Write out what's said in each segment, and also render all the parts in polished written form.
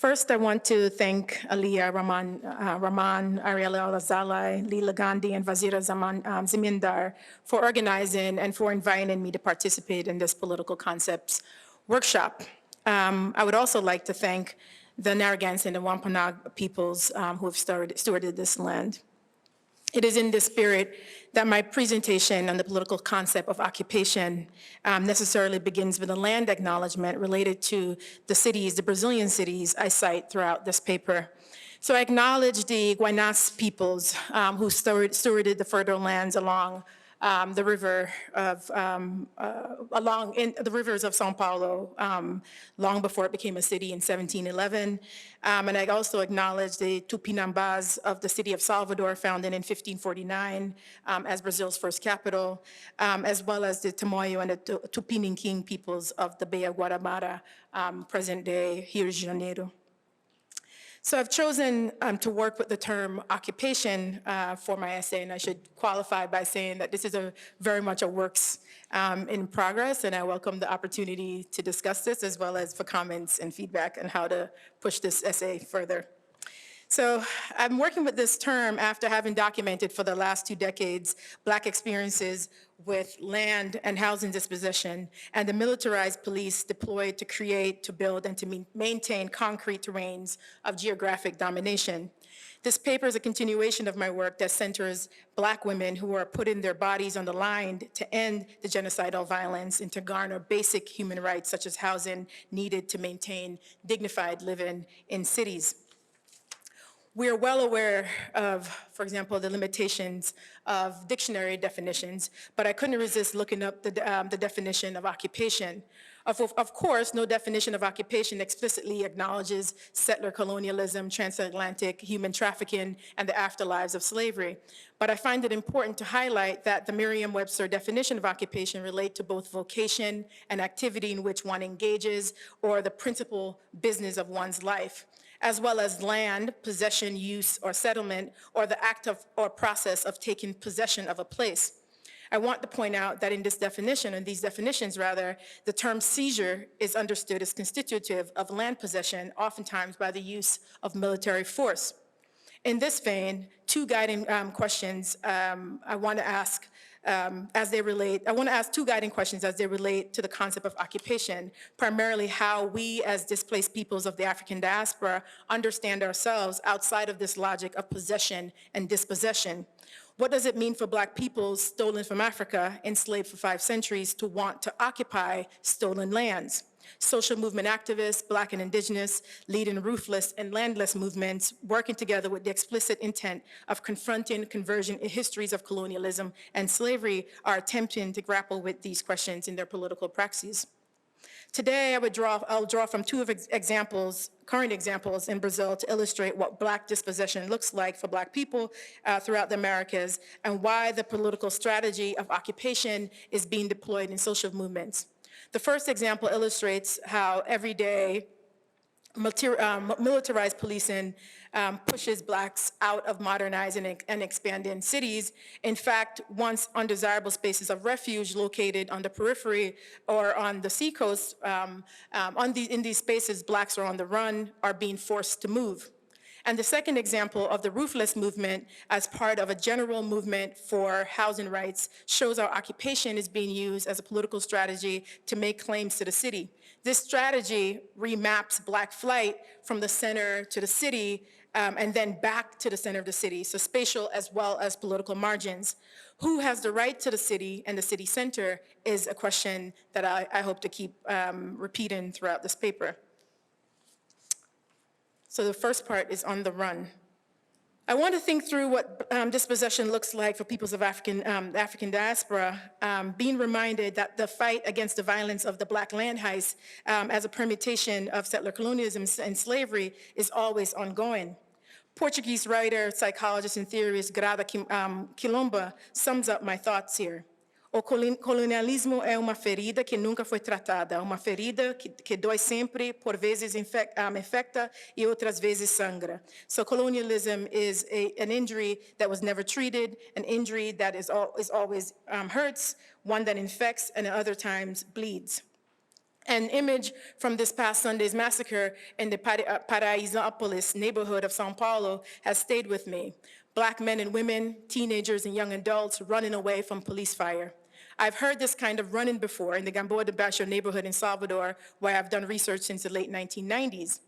First, I want to thank Aliyyah, Rahman, Ariella, Azoulay, Leela, Gandhi, and Vazira Zamindar for organizing and for inviting me to participate in this political concepts workshop. I would also like to thank the Narragansett and the Wampanoag peoples who have stewarded this land. It is in this spirit that my presentation on the political concept of occupation necessarily begins with a land acknowledgement related to the cities, the Brazilian cities I cite throughout this paper. So I acknowledge the Guaynas peoples who stewarded the fertile lands along the river of, along in the rivers of São Paulo, long before it became a city in 1711. And I also acknowledge the Tupinambás of the city of Salvador, founded in 1549 as Brazil's first capital, as well as the Tamoyo and the Tupiniquim peoples of the Bay of Guanabara, present-day Rio de Janeiro. So I've chosen to work with the term occupation for my essay, and I should qualify by saying that this is very much a works in progress, and I welcome the opportunity to discuss this as well as for comments and feedback on how to push this essay further. So I'm working with this term after having documented for the last 2 decades Black experiences with land and housing dispossession and the militarized police deployed to create, to build, and to maintain concrete terrains of geographic domination. This paper is a continuation of my work that centers Black women who are putting their bodies on the line to end the genocidal violence and to garner basic human rights such as housing needed to maintain dignified living in cities. We are well aware of, for example, the limitations of dictionary definitions, but I couldn't resist looking up the definition of occupation. Of course, no definition of occupation explicitly acknowledges settler colonialism, transatlantic human trafficking, and the afterlives of slavery. But I find it important to highlight that the Merriam-Webster definition of occupation relate to both vocation and activity in which one engages, or the principal business of one's life, as well as land, possession, use, or settlement, or the act of or process of taking possession of a place. I want to point out that in this definition, in these definitions rather, the term seizure is understood as constitutive of land possession, oftentimes by the use of military force. In this vein, 2 guiding questions I want to ask two guiding questions as they relate to the concept of occupation, primarily how we as displaced peoples of the African diaspora understand ourselves outside of this logic of possession and dispossession. What does it mean for Black peoples stolen from Africa, enslaved for 5 centuries, to want to occupy stolen lands? Social movement activists, Black and Indigenous, leading ruthless and landless movements, working together with the explicit intent of confronting conversion histories of colonialism and slavery, are attempting to grapple with these questions in their political praxis. Today, I'll draw from 2 current examples in Brazil to illustrate what Black dispossession looks like for Black people throughout the Americas and why the political strategy of occupation is being deployed in social movements. The first example illustrates how everyday militarized policing pushes Blacks out of modernizing and expanding cities. In fact, once undesirable spaces of refuge located on the periphery or on the seacoast, in these spaces, Blacks are on the run, are being forced to move. And the second example of the ruthless movement as part of a general movement for housing rights shows how occupation is being used as a political strategy to make claims to the city. This strategy remaps Black flight from the center to the city and then back to the center of the city, so spatial as well as political margins. Who has the right to the city and the city center is a question that I hope to keep repeating throughout this paper. So the first part is on the run. I want to think through what dispossession looks like for peoples of African diaspora, being reminded that the fight against the violence of the Black land heist as a permutation of settler colonialism and slavery is always ongoing. Portuguese writer, psychologist, and theorist Grada Quilomba sums up my thoughts here. O colonialismo é uma ferida que nunca foi tratada, uma ferida que dói sempre, por vezes infecta e outras vezes sangra. So colonialism is an injury that was never treated, an injury that is always hurts, one that infects and at other times bleeds. An image from this past Sunday's massacre in the Paraisópolis neighborhood of São Paulo has stayed with me. Black men and women, teenagers and young adults running away from police fire. I've heard this kind of running before in the Gamboa de Baixo neighborhood in Salvador, where I've done research since the late 1990s.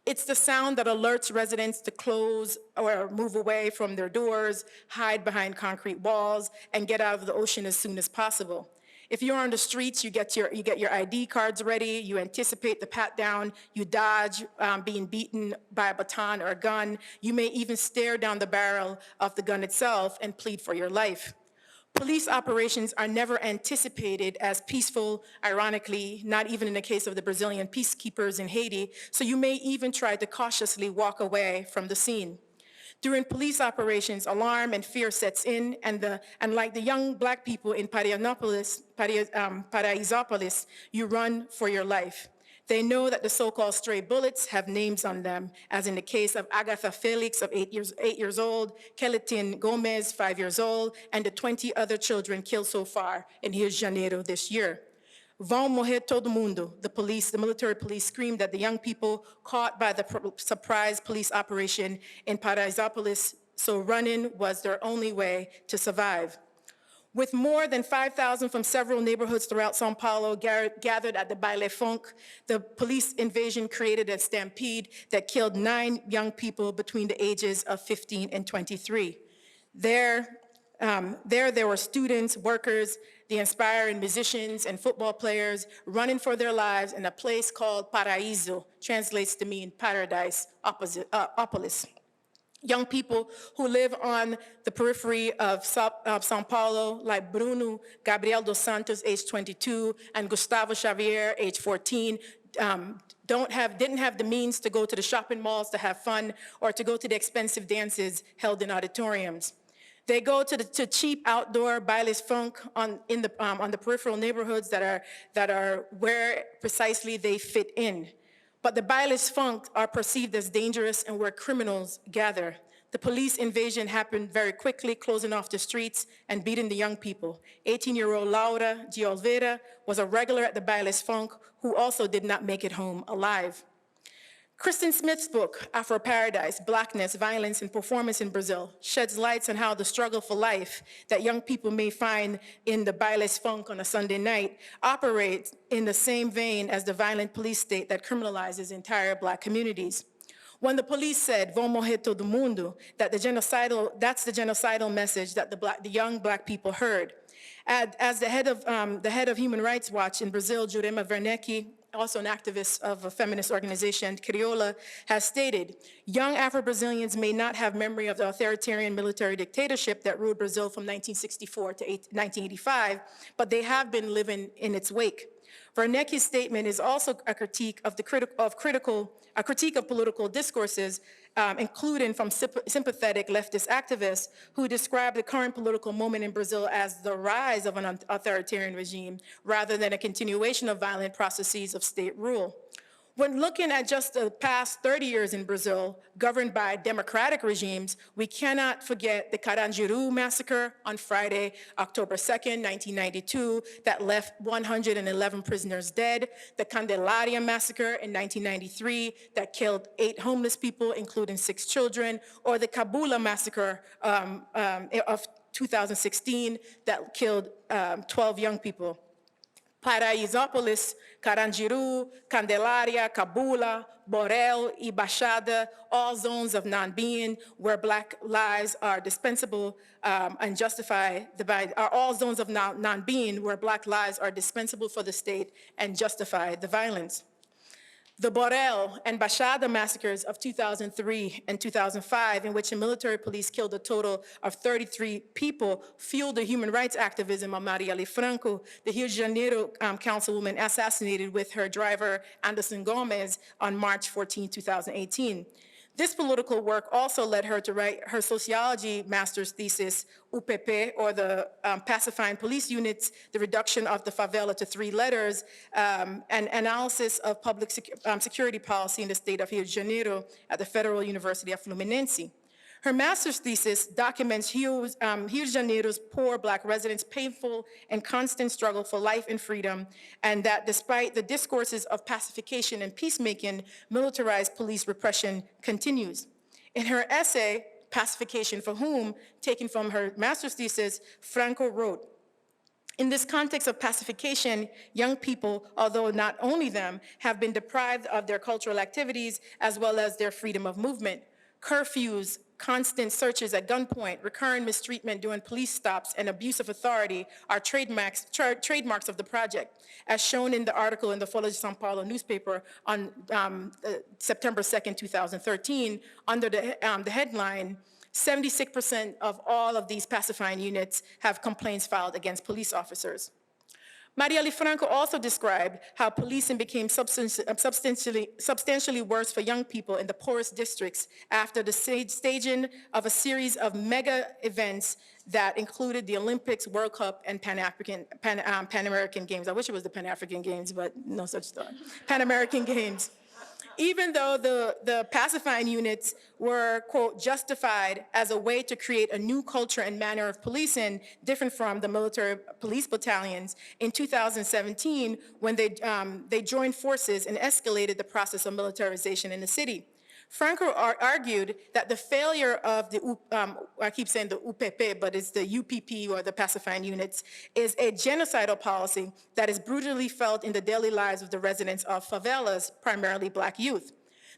It's the sound that alerts residents to close or move away from their doors, hide behind concrete walls, and get out of the ocean as soon as possible. If you're on the streets, you get your ID cards ready, you anticipate the pat down, you dodge being beaten by a baton or a gun, you may even stare down the barrel of the gun itself and plead for your life. Police operations are never anticipated as peaceful, ironically, not even in the case of the Brazilian peacekeepers in Haiti, so you may even try to cautiously walk away from the scene. During police operations, alarm and fear sets in, and like the young Black people in Paraisópolis, you run for your life. They know that the so-called stray bullets have names on them, as in the case of Agatha Felix of 8 years old, Keletin Gomez, 5 years old, and the 20 other children killed so far in Rio de Janeiro this year. Vão morrer todo mundo, the military police screamed at the young people caught by the surprise police operation in Paraisópolis, so running was their only way to survive. With more than 5,000 from several neighborhoods throughout São Paulo gathered at the Baile Funk, the police invasion created a stampede that killed 9 young people between the ages of 15 and 23. There were students, workers, the inspiring musicians and football players running for their lives in a place called Paraíso, translates to mean paradise, opolis. Young people who live on the periphery of São Paulo, like Bruno Gabriel dos Santos, age 22, and Gustavo Xavier, age 14, didn't have the means to go to the shopping malls to have fun or to go to the expensive dances held in auditoriums. They go to cheap outdoor bailes funk on the peripheral neighborhoods that are where precisely they fit in. But the bailes funk are perceived as dangerous and where criminals gather. The police invasion happened very quickly, closing off the streets and beating the young people. 18-year-old Laura de Oliveira was a regular at the bailes funk who also did not make it home alive. Kristen Smith's book, Afro Paradise, Blackness, Violence, and Performance in Brazil, sheds lights on how the struggle for life that young people may find in the bailes funk on a Sunday night operates in the same vein as the violent police state that criminalizes entire Black communities. When the police said, "Vão morrer todo mundo," that's the genocidal message that the young Black people heard. As the head of Human Rights Watch in Brazil, Jurema Werneck, also an activist of a feminist organization, Crioula, has stated, young Afro-Brazilians may not have memory of the authoritarian military dictatorship that ruled Brazil from 1964 to 1985, but they have been living in its wake. Werneck's statement is also a critique of political discourses, including from sympathetic leftist activists who describe the current political moment in Brazil as the rise of an authoritarian regime rather than a continuation of violent processes of state rule. When looking at just the past 30 years in Brazil, governed by democratic regimes, we cannot forget the Carandiru massacre on Friday, October 2nd, 1992, that left 111 prisoners dead, the Candelaria massacre in 1993 that killed 8 homeless people, including 6 children, or the Cabula massacre of 2016 that killed 12 young people. Paraisópolis, Carandiru, Candelaria, Cabula, Borel, e Baixada, all zones of non-being where Black lives are dispensable and justified, are all zones of non-being where Black lives are dispensable for the state and justify the violence. The Borel and Baixada massacres of 2003 and 2005, in which the military police killed a total of 33 people, fueled the human rights activism of Marielle Franco, the Rio de Janeiro councilwoman assassinated with her driver Anderson Gomez on March 14, 2018. This political work also led her to write her sociology master's thesis, UPP, or the Pacifying Police Units, the Reduction of the Favela to 3 Letters, and analysis of public security policy in the state of Rio de Janeiro at the Federal University of Fluminense. Her master's thesis documents Rio de Janeiro's poor Black residents' painful and constant struggle for life and freedom, and that despite the discourses of pacification and peacemaking, militarized police repression continues. In her essay, Pacification for Whom, taken from her master's thesis, Franco wrote, "In this context of pacification, young people, although not only them, have been deprived of their cultural activities as well as their freedom of movement. Curfews, constant searches at gunpoint, recurrent mistreatment during police stops, and abuse of authority are trademarks of the project, as shown in the article in the Folha de São Paulo newspaper on September 2nd, 2013, under the headline, 76% of all of these pacifying units have complaints filed against police officers." Marielle Franco also described how policing became substantially worse for young people in the poorest districts after the staging of a series of mega events that included the Olympics, World Cup, and Pan-American Games. I wish it was the Pan-African Games, but no such thought. Pan-American Games. Even though the pacifying units were, quote, justified as a way to create a new culture and manner of policing different from the military police battalions, in 2017, when they joined forces and escalated the process of militarization in the city. Franco argued that the failure of the, I keep saying the UPP, but it's the UPP or the pacifying units, is a genocidal policy that is brutally felt in the daily lives of the residents of favelas, primarily Black youth.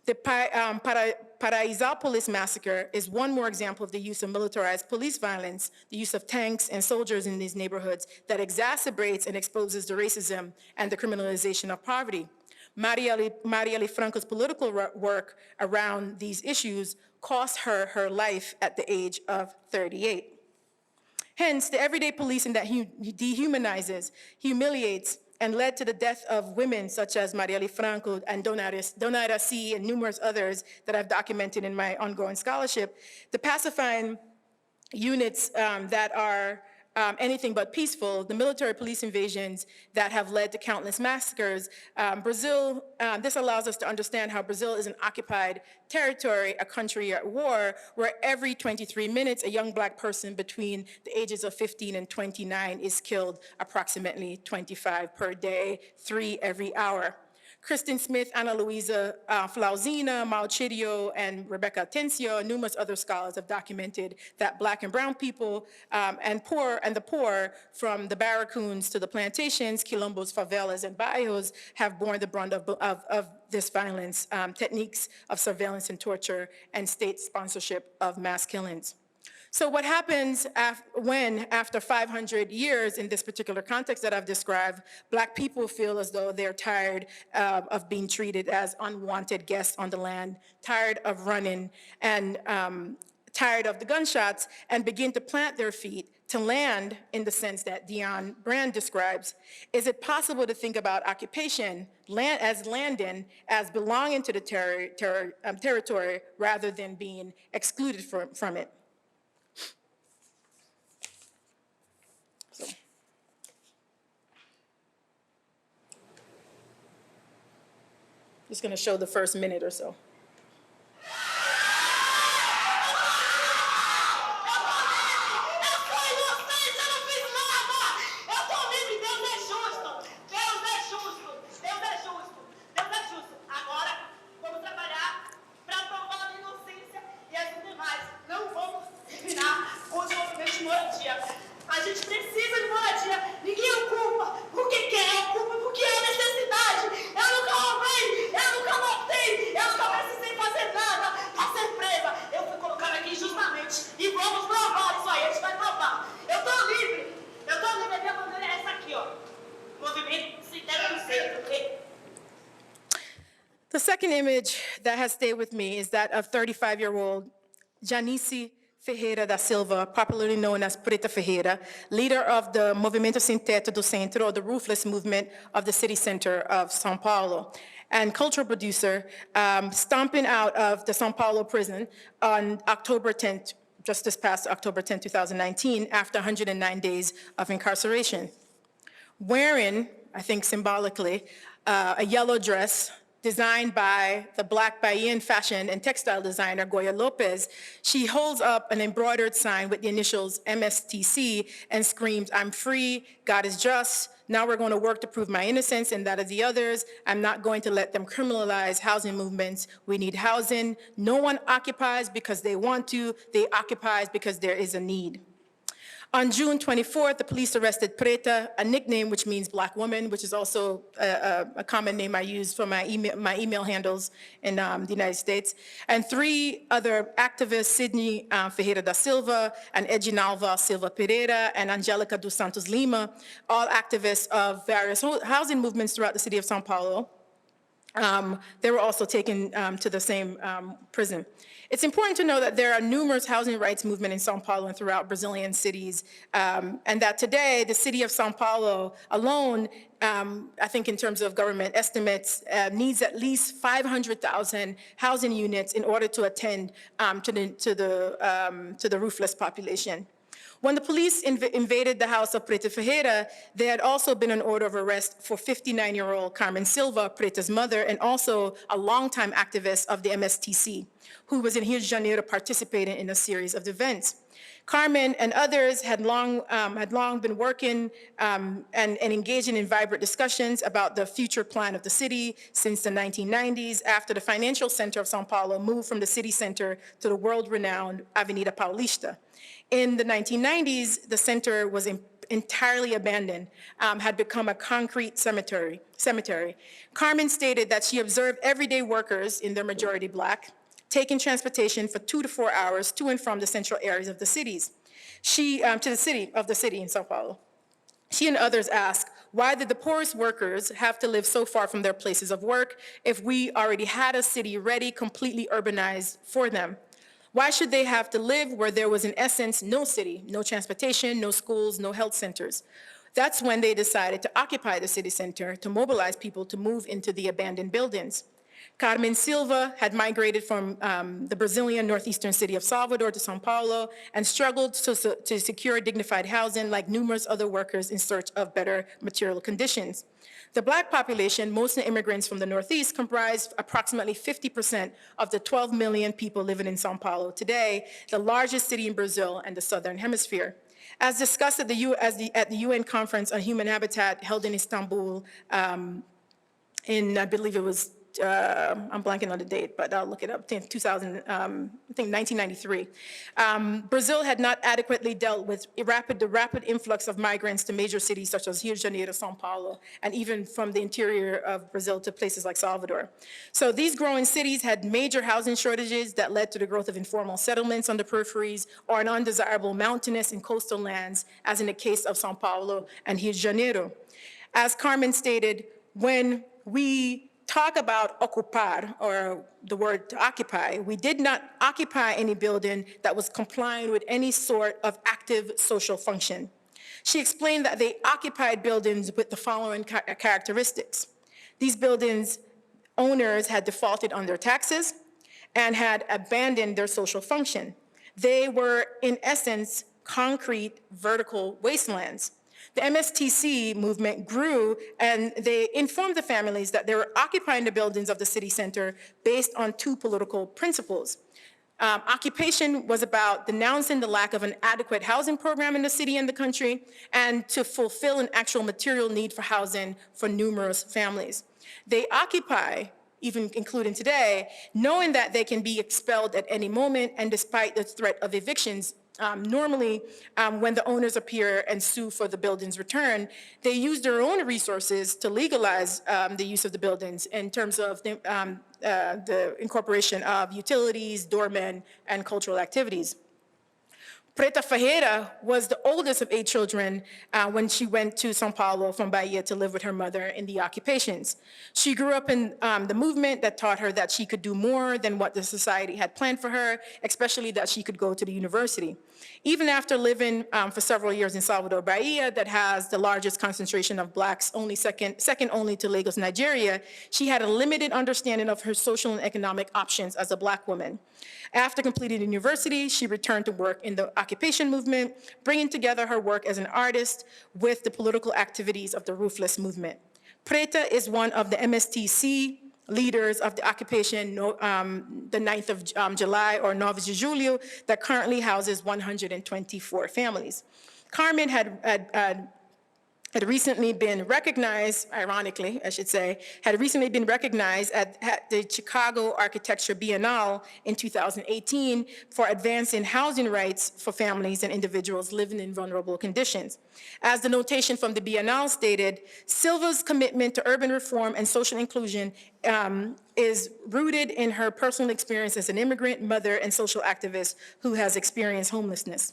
The Paraisópolis massacre is one more example of the use of militarized police violence, the use of tanks and soldiers in these neighborhoods that exacerbates and exposes the racism and the criminalization of poverty. Marielle Franco's political work around these issues cost her her life at the age of 38. Hence, the everyday policing that dehumanizes, humiliates, and led to the death of women such as Marielle Franco and Donaira C. and numerous others that I've documented in my ongoing scholarship, the pacifying units that are anything but peaceful, the military police invasions that have led to countless massacres. Brazil, this allows us to understand how Brazil is an occupied territory, a country at war, where every 23 minutes, a young Black person between the ages of 15 and 29 is killed, approximately 25 per day, 3 every hour. Kristen Smith, Ana Luisa Flauzina, Malchirio, and Rebecca Atencio, and numerous other scholars have documented that Black and brown people and the poor, from the barracoons to the plantations, quilombos, favelas, and barrios, have borne the brunt of this violence, techniques of surveillance and torture, and state sponsorship of mass killings. So what happens when, after 500 years in this particular context that I've described, Black people feel as though they're tired of being treated as unwanted guests on the land, tired of running, and tired of the gunshots, and begin to plant their feet to land in the sense that Dion Brand describes? Is it possible to think about occupation as landing, as belonging to the territory rather than being excluded from it? Just going to show the first minute or so. A gente precisa de moradia. Ninguém ocupa porque quer, ocupa porque é necessidade. Eu nunca roubei, eu nunca matei, eu nunca precisei fazer nada pra ser presa. Eu fui colocada aqui justamente e vamos provar isso aí, a gente vai provar. Eu tô livre, a minha bandeira é essa aqui, ó. Movimento Sem Terra no Centro, ok? The second image that has stayed with me is that of 35-year-old Janice Ferreira da Silva, popularly known as Preta Ferreira, leader of the Movimento Sem Teto do Centro, or the Roofless Movement of the city center of São Paulo, and cultural producer, stomping out of the São Paulo prison on October 10th, just this past October 10, 2019, after 109 days of incarceration. Wearing, I think symbolically, a yellow dress, designed by the Black Bahian fashion and textile designer Goya Lopez, she holds up an embroidered sign with the initials MSTC and screams, "I'm free, God is just, now we're going to work to prove my innocence and that of the others. I'm not going to let them criminalize housing movements. We need housing. No one occupies because they want to, they occupy because there is a need." On June 24th, the police arrested Preta, a nickname which means black woman, which is also a common name I use for my email handles in the United States, and 3 other activists, Sidney Ferreira da Silva, and Edinalva Silva Pereira, and Angelica dos Santos Lima, all activists of various housing movements throughout the city of São Paulo. They were also taken to the same prison. It's important to know that there are numerous housing rights movements in São Paulo and throughout Brazilian cities, and that today the city of São Paulo alone, I think in terms of government estimates, needs at least 500,000 housing units in order to attend to the roofless population. When the police invaded the house of Preta Ferreira, there had also been an order of arrest for 59-year-old Carmen Silva, Preta's mother, and also a longtime activist of the MSTC, who was in Rio de Janeiro participating in a series of events. Carmen and others had long been working and engaging in vibrant discussions about the future plan of the city since the 1990s, after the financial center of São Paulo moved from the city center to the world-renowned Avenida Paulista. In the 1990s, the center was entirely abandoned, had become a concrete cemetery. Carmen stated that she observed everyday workers, in their majority black, taking transportation for 2 to 4 hours to and from the central areas of the cities. To the city in São Paulo. She and others asked, why did the poorest workers have to live so far from their places of work if we already had a city ready, completely urbanized for them? Why should they have to live where there was, in essence, no city, no transportation, no schools, no health centers? That's when they decided to occupy the city center, to mobilize people to move into the abandoned buildings. Carmen Silva had migrated from the Brazilian northeastern city of Salvador to São Paulo and struggled to secure dignified housing like numerous other workers in search of better material conditions. The black population, mostly immigrants from the Northeast, comprised approximately 50% of the 12 million people living in São Paulo today, the largest city in Brazil and the Southern Hemisphere. As discussed at the UN Conference on Human Habitat held in Istanbul in, I believe it was, I'm blanking on the date, but I'll look it up, 1993. Brazil had not adequately dealt with the rapid influx of migrants to major cities such as Rio de Janeiro, São Paulo, and even from the interior of Brazil to places like Salvador. So these growing cities had major housing shortages that led to the growth of informal settlements on the peripheries or an undesirable mountainous and coastal lands, as in the case of São Paulo and Rio de Janeiro. As Carmen stated, when we talk about ocupar, or the word to occupy, we did not occupy any building that was complying with any sort of active social function. She explained that they occupied buildings with the following characteristics. These buildings' owners had defaulted on their taxes and had abandoned their social function. They were, in essence, concrete vertical wastelands. The MSTC movement grew, and they informed the families that they were occupying the buildings of the city center based on 2 political principles. Occupation was about denouncing the lack of an adequate housing program in the city and the country, and to fulfill an actual material need for housing for numerous families. They occupy, even including today, knowing that they can be expelled at any moment, and despite the threat of evictions. Normally, when the owners appear and sue for the building's return, they use their own resources to legalize the use of the buildings in terms of the incorporation of utilities, doormen, and cultural activities. Preta Ferreira was the oldest of 8 children when she went to São Paulo from Bahia to live with her mother in the occupations. She grew up in the movement that taught her that she could do more than what the society had planned for her, especially that she could go to the university. Even after living for several years in Salvador, Bahia, that has the largest concentration of blacks, only second only to Lagos, Nigeria, she had a limited understanding of her social and economic options as a black woman. After completing university, she returned to work in the occupation movement, bringing together her work as an artist with the political activities of the roofless movement. Preta is one of the MSTC leaders of the occupation, the 9th of July, or 9 de Julho, that currently houses 124 families. Carmen had recently been recognized, ironically, I should say, had recently been recognized at the Chicago Architecture Biennale in 2018 for advancing housing rights for families and individuals living in vulnerable conditions. As the notation from the Biennale stated, Silva's commitment to urban reform and social inclusion is rooted in her personal experience as an immigrant, mother, and social activist who has experienced homelessness.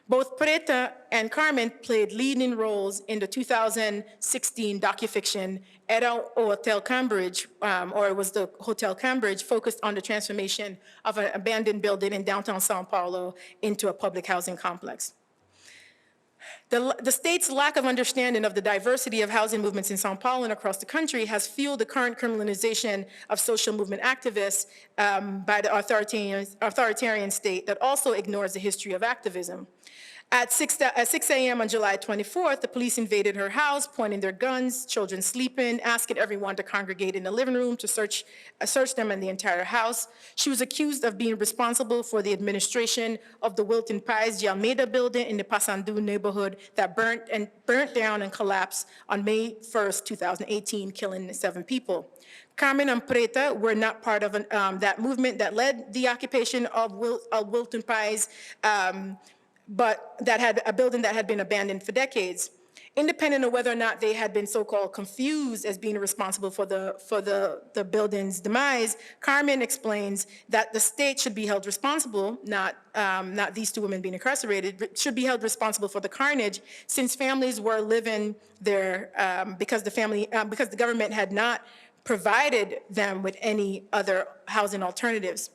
Both Preta and Carmen played leading roles in the 2016 docufiction Era o Hotel Cambridge, or it was the Hotel Cambridge, focused on the transformation of an abandoned building in downtown Sao Paulo into a public housing complex. The state's lack of understanding of the diversity of housing movements in Sao Paulo and across the country has fueled the current criminalization of social movement activists by the authoritarian state that also ignores the history of activism. At 6 a.m. on July 24th, the police invaded her house, pointing their guns, children sleeping, asking everyone to congregate in the living room to search them in the entire house. She was accused of being responsible for the administration of the Wilton Pais de Almeida building in the Pasandu neighborhood that burnt down and collapsed on May 1st, 2018, killing 7 people. Carmen and Preta were not part of that movement that led the occupation of Wilton Pais, but that had a building that had been abandoned for decades. Independent of whether or not they had been so-called confused as being responsible for the building's demise, Carmen explains that the state should be held responsible, not these 2 women being incarcerated, should be held responsible for the carnage, since families were living there because the government had not provided them with any other housing alternatives.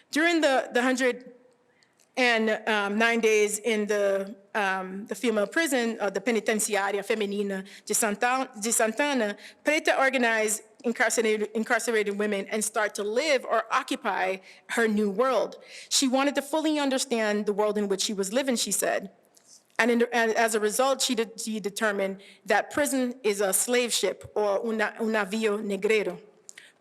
During the 109 days in the female prison, the Penitenciária Feminina de Santana, Preta organized incarcerated women and start to live or occupy her new world. She wanted to fully understand the world in which she was living, she said. And as a result, she determined that prison is a slave ship, or un navio negrero.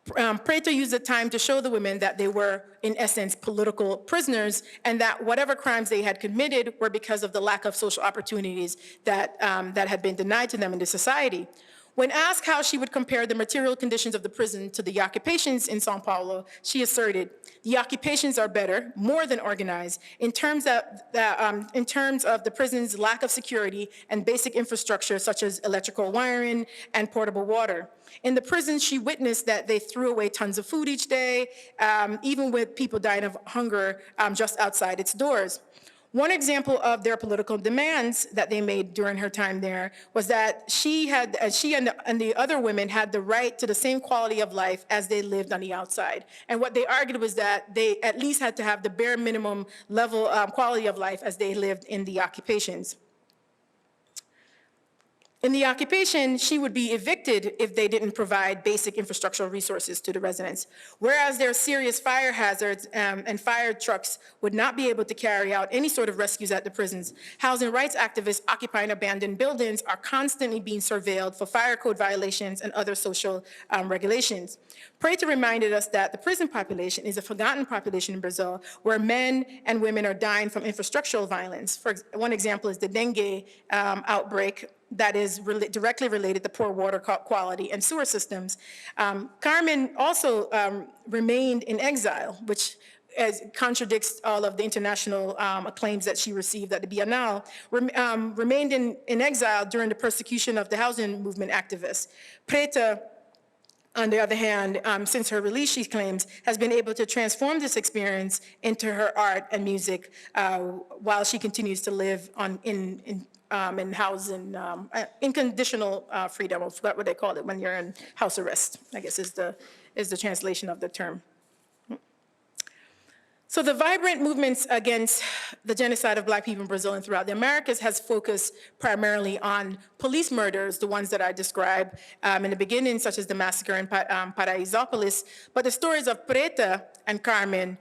Preta used the time to show the women that they were, in essence, political prisoners, and that whatever crimes they had committed were because of the lack of social opportunities that had been denied to them in the society. When asked how she would compare the material conditions of the prison to the occupations in Sao Paulo, she asserted, the occupations are better, more than organized, in terms of the prison's lack of security and basic infrastructure such as electrical wiring and portable water. In the prison, she witnessed that they threw away tons of food each day, even with people dying of hunger just outside its doors. One example of their political demands that they made during her time there was that she and the other women had the right to the same quality of life as they lived on the outside. And what they argued was that they at least had to have the bare minimum level quality of life as they lived in the occupations. In the occupation, she would be evicted if they didn't provide basic infrastructural resources to the residents, whereas there are serious fire hazards and fire trucks would not be able to carry out any sort of rescues at the prisons. Housing rights activists occupying abandoned buildings are constantly being surveilled for fire code violations and other social regulations. Preta reminded us that the prison population is a forgotten population in Brazil, where men and women are dying from infrastructural violence. One example is the dengue outbreak that is directly related to poor water quality and sewer systems. Carmen also remained in exile, which contradicts all of the international acclaims that she received at the Biennale, remained in exile during the persecution of the housing movement activists. Preta, on the other hand, since her release, she claims, has been able to transform this experience into her art and music while she continues to live in housing, unconditional freedom. I forgot what they call it when you're in house arrest, I guess is the translation of the term. So the vibrant movements against the genocide of Black people in Brazil and throughout the Americas has focused primarily on police murders, the ones that I described in the beginning, such as the massacre in Paraisópolis. But the stories of Preta and Carmen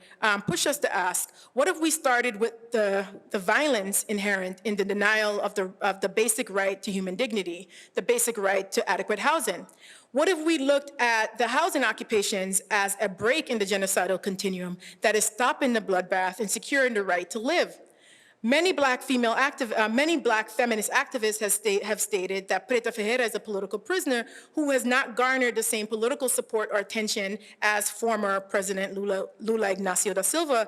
push us to ask, what if we started with the violence inherent in the denial of the basic right to human dignity, the basic right to adequate housing? What if we looked at the housing occupations as a break in the genocidal continuum that is stopping the bloodbath and securing the right to live? Many black feminist activists have stated that Preta Ferreira is a political prisoner who has not garnered the same political support or attention as former President Lula Ignacio da Silva,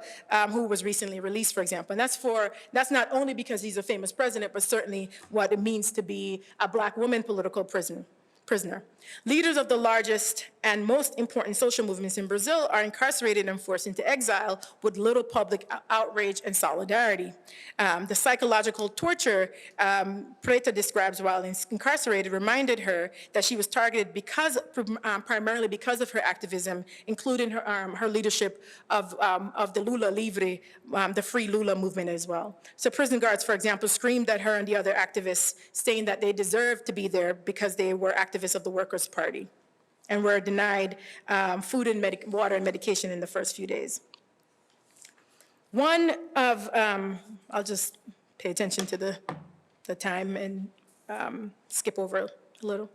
who was recently released, for example. And that's not only because he's a famous president, but certainly what it means to be a black woman political prisoner. Leaders of the largest and most important social movements in Brazil are incarcerated and forced into exile with little public outrage and solidarity. The psychological torture Preta describes while incarcerated reminded her that she was targeted primarily because of her activism, including her leadership of the Lula Livre, the Free Lula movement as well. So prison guards, for example, screamed at her and the other activists, saying that they deserved to be there because they were activists of the Workers' Party and were denied food and water and medication in the first few days. I'll just pay attention to the time and skip over a little.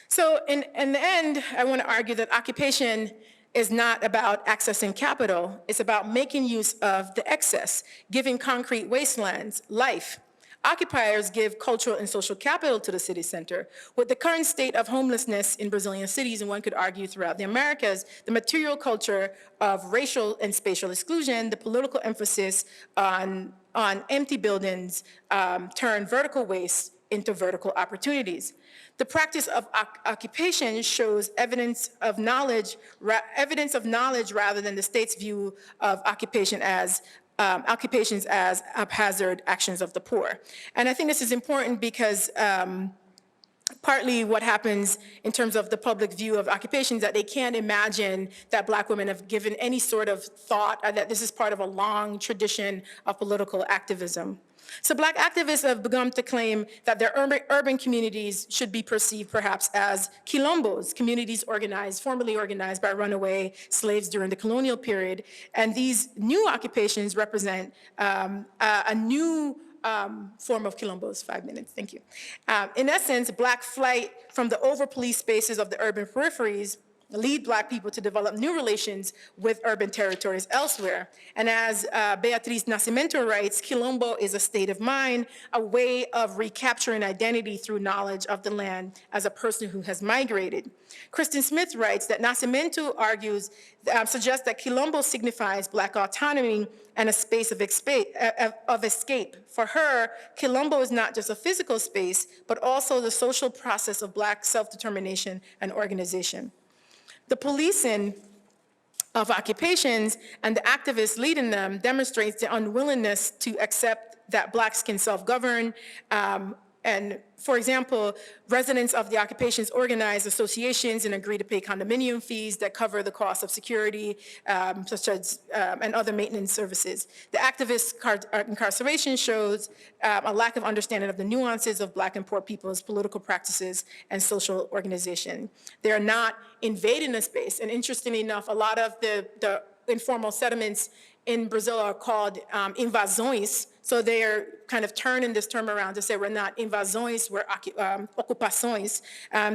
So in the end, I want to argue that occupation is not about accessing capital. It's about making use of the excess, giving concrete wastelands life. Occupiers give cultural and social capital to the city center. With the current state of homelessness in Brazilian cities, and one could argue throughout the Americas, the material culture of racial and spatial exclusion, the political emphasis on empty buildings turn vertical waste into vertical opportunities. The practice of occupation shows evidence of knowledge rather than the state's view of occupations as haphazard actions of the poor. And I think this is important because partly what happens in terms of the public view of occupations that they can't imagine that black women have given any sort of thought that this is part of a long tradition of political activism. So black activists have begun to claim that their urban communities should be perceived perhaps as quilombos, communities formerly organized by runaway slaves during the colonial period. And these new occupations represent a new form of quilombos. 5 minutes, thank you. In essence, black flight from the over-policed spaces of the urban peripheries lead black people to develop new relations with urban territories elsewhere. And as Beatriz Nascimento writes, quilombo is a state of mind, a way of recapturing identity through knowledge of the land as a person who has migrated. Kristen Smith writes that Nascimento suggests that quilombo signifies black autonomy and a space of escape. For her, quilombo is not just a physical space, but also the social process of black self-determination and organization. The policing of occupations and the activists leading them demonstrates the unwillingness to accept that blacks can self-govern. And for example, residents of the occupations organize associations and agree to pay condominium fees that cover the cost of security, such as, and other maintenance services. The activist incarceration shows a lack of understanding of the nuances of black and poor people's political practices and social organization. They're not invading the space. And interestingly enough, a lot of the informal settlements in Brazil are called invasões. So they're kind of turning this term around to say we're not invasões, we're ocupações.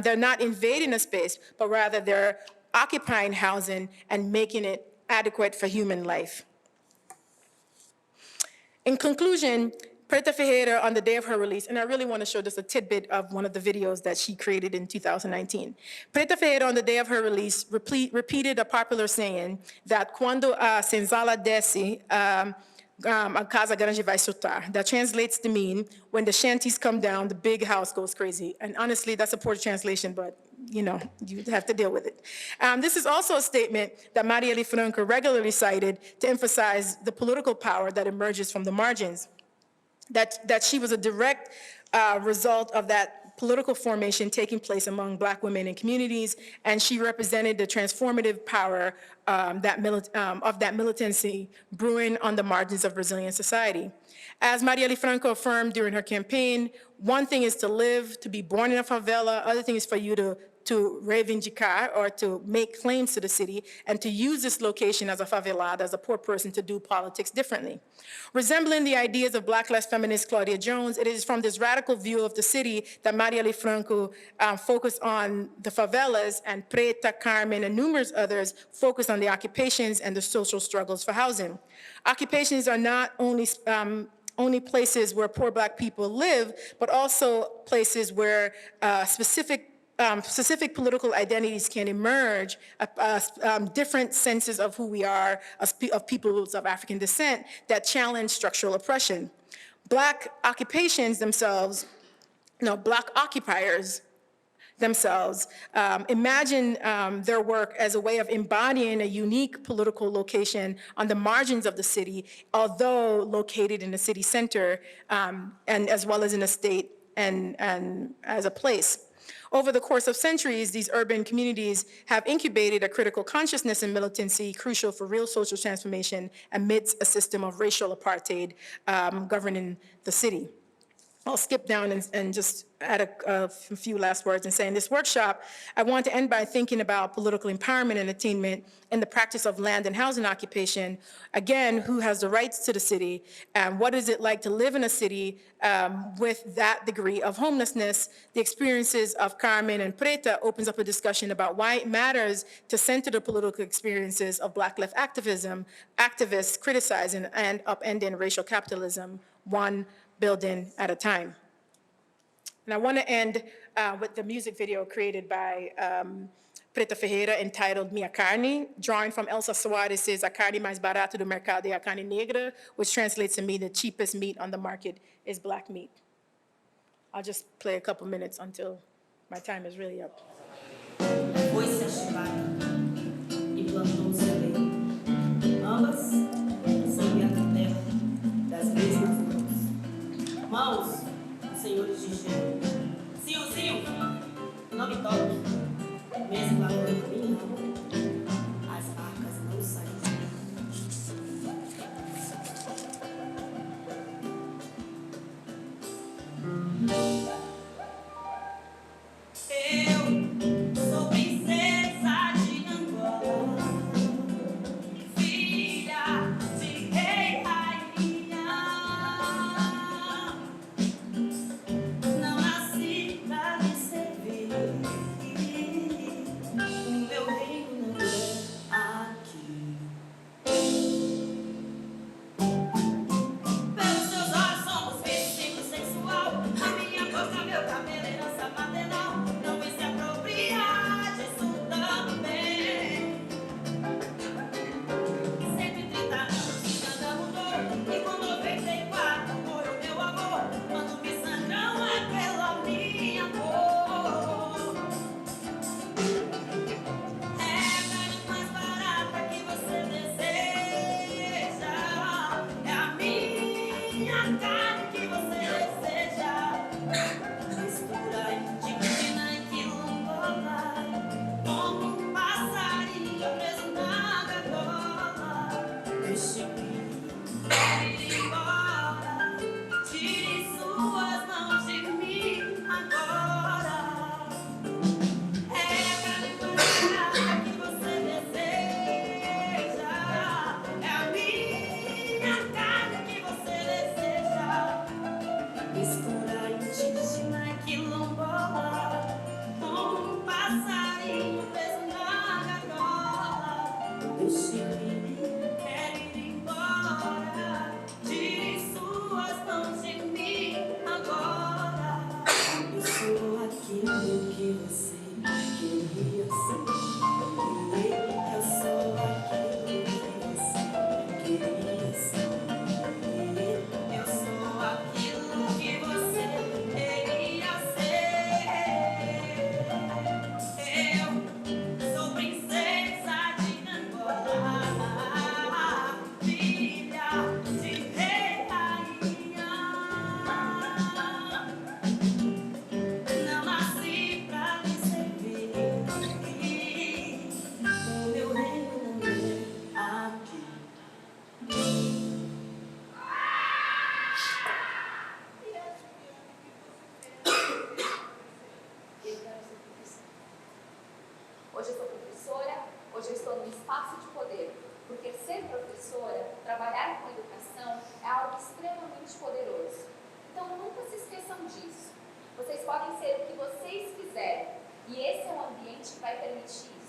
They're not invading a space, but rather they're occupying housing and making it adequate for human life. In conclusion, Preta Ferreira, on the day of her release, and I really want to show just a tidbit of one of the videos that she created in 2019. Preta Ferreira, on the day of her release, repeated a popular saying that quando a senzala desce, a casa grande vai soltar. That translates to mean, when the shanties come down, the big house goes crazy. And honestly, that's a poor translation, but you have to deal with it. This is also a statement that Marielle Franco regularly cited to emphasize the political power that emerges from the margins. That she was a direct result of that political formation taking place among black women and communities, and she represented the transformative power of that militancy brewing on the margins of Brazilian society. As Marielle Franco affirmed during her campaign, one thing is to live, to be born in a favela, other thing is for you to reivindicar or to make claims to the city and to use this location as a favelada, as a poor person, to do politics differently. Resembling the ideas of Black left feminist Claudia Jones, it is from this radical view of the city that Marielle Franco focused on the favelas, and Preta, Carmen, and numerous others focused on the occupations and the social struggles for housing. Occupations are not only places where poor Black people live, but also places where specific political identities can emerge, different senses of who we are, of peoples of African descent, that challenge structural oppression. Black occupations themselves, Black occupiers themselves, imagine their work as a way of embodying a unique political location on the margins of the city, although located in the city center, and as well as in a state and as a place. Over the course of centuries, these urban communities have incubated a critical consciousness and militancy crucial for real social transformation amidst a system of racial apartheid governing the city. I'll skip down and just add a few last words and say, in this workshop, I want to end by thinking about political empowerment and attainment in the practice of land and housing occupation. Again, who has the rights to the city, and what is it like to live in a city with that degree of homelessness? The experiences of Carmen and Preta opens up a discussion about why it matters to center the political experiences of Black left activism, activists criticizing and upending racial capitalism, one building at a time. And I want to end with the music video created by Preta Ferreira entitled Minha Carne, drawing from Elsa Soares' A Carne Mais Barata do Mercado é a Carne Negra, which translates to mean the cheapest meat on the market is Black meat. I'll just play a couple minutes until my time is really up. Foi-se a chibata e plantou semeia, ambas sob a tutela das mesmas mãos. Mãos, senhores de gênero. Zinho, não me toque. Mesmo lavando minha alma, as marcas não saem. Eu sou princesa de Angola, filha de rei e rainha. Não nasci pra me servir. O meu reino não é aqui. Pelos seus olhos somos vestido sexual. A minha boca, meu cabelo, herança maternal. Não vem se apropriar disso também. 130 anos e nada mudou. E com 94 morreu meu avô. Quando me sangram é pela minha cor. É a carne mais barata que você deseja. É a minha carne que você deseja. Mistura indígena e quilombola, como passarinho preso na gaiola. Deixe ir embora, tire suas mãos de mim agora. É a carne mais barata que você deseja. É a minha carne que você deseja. Mistura indígena e quilombola, como passarinho preso na gaiola. Deixe ir, quer ir embora. podem ser o que vocês quiserem. E esse é um ambiente que vai permitir isso.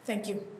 Thank you.